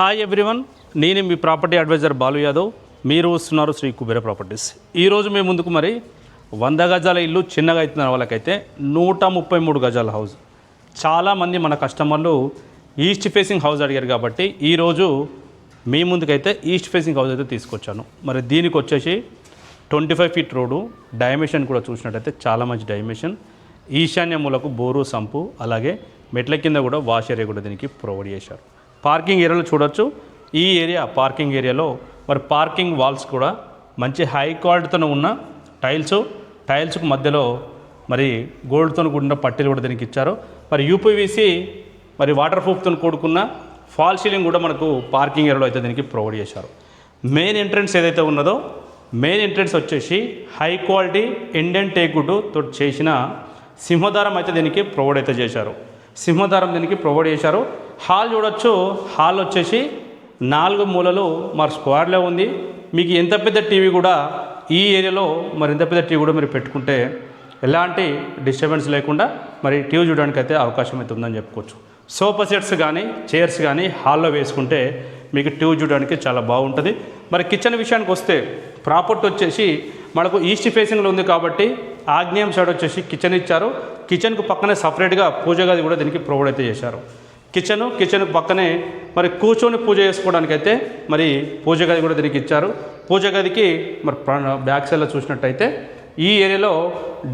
Hi everyone, నేను మీ property advisor Balu Yadav. మీరు వస్తున్నారు శ్రీ కుబేర ప్రాపర్టీస్. ఈరోజు మేము ముందుకు మరి 100 గజాల ఇల్లు చిన్నగా అవుతున్న వాళ్ళకైతే 133 గజాల హౌస్. చాలామంది మన కస్టమర్లు ఈస్ట్ ఫేసింగ్ హౌస్ అడిగారు కాబట్టి ఈరోజు మీ ముందుకైతే ఈస్ట్ ఫేసింగ్ హౌస్ అయితే తీసుకొచ్చాను. మరి దీనికి వచ్చేసి 25 ఫీట్ రోడ్డు, డైమెన్షన్ కూడా చూసినట్టయితే చాలా మంచి డైమెన్షన్. ఈశాన్య మూలకు బోరు సంపు, అలాగే మెట్ల కింద కూడా వాష్ ఏరియా కూడా దీనికి ప్రొవైడ్ చేశారు. పార్కింగ్ ఏరియాలో చూడొచ్చు. ఈ ఏరియా పార్కింగ్ ఏరియాలో మరి పార్కింగ్ వాల్స్ కూడా మంచి హై క్వాలిటీతో ఉన్న టైల్స్కు మధ్యలో మరి గోల్డ్తో కూడిన పట్టీలు కూడా దీనికి ఇచ్చారు. మరి యూపీవీసీ మరి వాటర్ ప్రూఫ్తో కూడుకున్న ఫాల్ సీలింగ్ కూడా మనకు పార్కింగ్ ఏరియాలో అయితే దీనికి ప్రొవైడ్ చేశారు. మెయిన్ ఎంట్రన్స్ ఏదైతే ఉన్నదో మెయిన్ ఎంట్రన్స్ వచ్చేసి హై క్వాలిటీ ఇండియన్ టేకుడ్ తో చేసిన సింహదారం అయితే దీనికి ప్రొవైడ్ అయితే చేశారు. సింహదారం దీనికి ప్రొవైడ్ చేశారు. హాల్ చూడొచ్చు. హాల్ వచ్చేసి 4 మూలలు మరి స్క్వేర్లో ఉంది. మీకు ఎంత పెద్ద టీవీ కూడా ఈ ఏరియాలో మరి ఎంత పెద్ద టీవీ కూడా మీరు పెట్టుకుంటే ఎలాంటి డిస్టర్బెన్స్ లేకుండా మరి టీవీ చూడడానికి అయితే అవకాశం అయితే ఉందని చెప్పుకోవచ్చు. సోఫా సెట్స్ కానీ చైర్స్ కానీ హాల్లో వేసుకుంటే మీకు టీవీ చూడడానికి చాలా బాగుంటుంది. మరి కిచెన్ విషయానికి వస్తే ప్రాపర్టీ వచ్చేసి మనకు ఈస్ట్ ఫేసింగ్లో ఉంది కాబట్టి ఆగ్నేయం సైడ్ వచ్చేసి కిచెన్ ఇచ్చారు. కిచెన్కు పక్కనే సపరేట్గా పూజ గది కూడా దీనికి ప్రొవైడ్ అయితే చేశారు. కిచెన్ పక్కనే మరి కూర్చొని పూజ చేసుకోవడానికి అయితే మరి పూజ గది కూడా దీనికి ఇచ్చారు. పూజ గదికి మరి బ్యాక్ సైడ్లో చూసినట్టయితే ఈ ఏరియాలో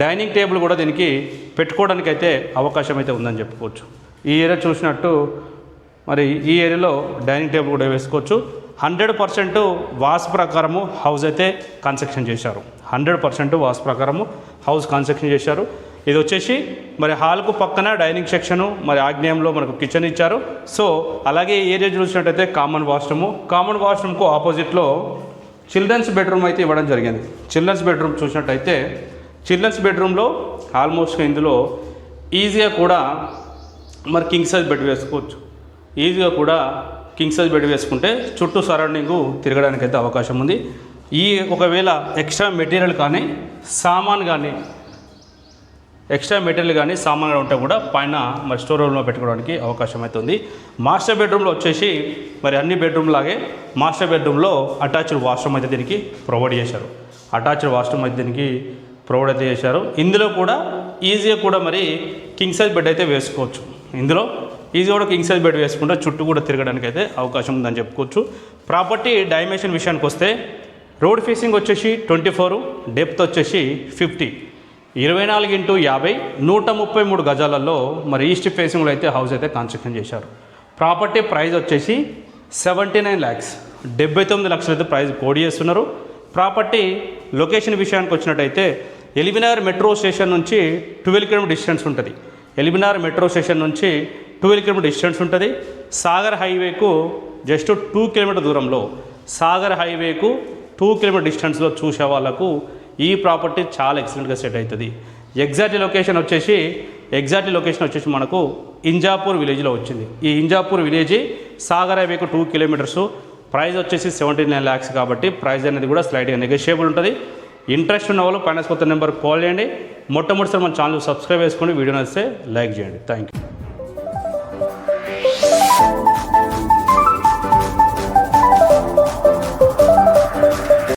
డైనింగ్ టేబుల్ కూడా దీనికి పెట్టుకోవడానికి అయితే అవకాశం అయితే ఉందని చెప్పుకోవచ్చు. ఈ ఏరియా చూసినట్టు మరి ఈ ఏరియాలో డైనింగ్ టేబుల్ కూడా వేసుకోవచ్చు. 100% వాస్తు ప్రకారము హౌస్ అయితే కన్స్ట్రక్షన్ చేశారు. 100% వాస్తు ప్రకారము హౌస్ కన్స్ట్రక్షన్ చేశారు. ఇది వచ్చేసి మరి హాల్కు పక్కన డైనింగ్ సెక్షను, మరి ఆగ్నేయంలో మనకు కిచెన్ ఇచ్చారు. సో అలాగే ఏరియా చూసినట్టయితే కామన్ వాష్రూమ్కు ఆపోజిట్లో చిల్డ్రన్స్ బెడ్రూమ్ అయితే ఇవ్వడం జరిగింది. చిల్డ్రన్స్ బెడ్రూమ్ చూసినట్టయితే చిల్డ్రన్స్ బెడ్రూమ్లో ఆల్మోస్ట్ ఇందులో ఈజీగా కూడా మరి కింగ్ సైజ్ బెడ్ వేసుకోవచ్చు. ఈజీగా కూడా కింగ్ సైజ్ బెడ్ వేసుకుంటే చుట్టూ సరౌండింగు తిరగడానికి అయితే అవకాశం ఉంది. ఈ ఒకవేళ ఎక్స్ట్రా మెటీరియల్ కానీ సామాన్ కానీ ఉంటే కూడా పైన మరి స్టోర్ రూమ్లో పెట్టుకోవడానికి అవకాశం అయితే ఉంది. మాస్టర్ బెడ్రూమ్లో వచ్చేసి మరి అన్ని బెడ్రూమ్ లాగే మాస్టర్ బెడ్రూమ్లో అటాచ్డ్ వాష్రూమ్ అయితే దీనికి ప్రొవైడ్ చేశారు. ఇందులో కూడా ఈజీగా కూడా మరి కింగ్ సైజ్ బెడ్ అయితే వేసుకోవచ్చు. ఇందులో ఈజీగా కూడా కింగ్ సైజ్ బెడ్ వేసుకుంటే చుట్టూ కూడా తిరగడానికి అయితే అవకాశం ఉందని చెప్పుకోవచ్చు. ప్రాపర్టీ డైమెన్షన్ విషయానికి వస్తే రోడ్ ఫేసింగ్ వచ్చేసి 24, డెప్త్ వచ్చేసి 50, 24x50, 133 గజాలలో మరి ఈస్ట్ ఫేసింగ్లో అయితే హౌస్ అయితే కన్స్ట్రక్షన్ చేశారు. ప్రాపర్టీ ప్రైస్ వచ్చేసి 79 lakhs, 79 లక్షలు అయితే ప్రైస్ కోడ్ చేస్తున్నారు. ప్రాపర్టీ లొకేషన్ విషయానికి వచ్చినట్టయితే ఎల్బీనగర్ మెట్రో స్టేషన్ నుంచి 12 km డిస్టెన్స్ ఉంటుంది. ఎల్బీనగర్ మెట్రో స్టేషన్ నుంచి 12 km డిస్టెన్స్ ఉంటుంది. సాగర్ హైవేకు జస్ట్ 2 km దూరంలో, సాగర్ హైవేకు 2 km డిస్టెన్స్లో చూసే వాళ్ళకు ఈ ప్రాపర్టీ చాలా ఎక్సలెంట్గా సెట్ అవుతుంది. ఎగ్జాక్ట్ లొకేషన్ వచ్చేసి మనకు ఇంజాపూర్ విలేజ్లో వచ్చింది. ఈ ఇంజాపూర్ విలేజ్ సాగర్ హైవేకు 2 kilometers. ప్రైస్ వచ్చేసి 79 lakhs కాబట్టి ప్రైస్ అనేది కూడా స్లైడ్గా నెగోషియబుల్ ఉంటుంది. ఇంట్రెస్ట్ ఉన్న వాళ్ళు ఫైనాన్స్ కొత్త నెంబర్ కాల్ చేయండి. మొట్టమొదటిసారి మన ఛానల్ సబ్స్క్రైబ్ చేసుకొని వీడియో నచ్చితే లైక్ చేయండి. Thank you.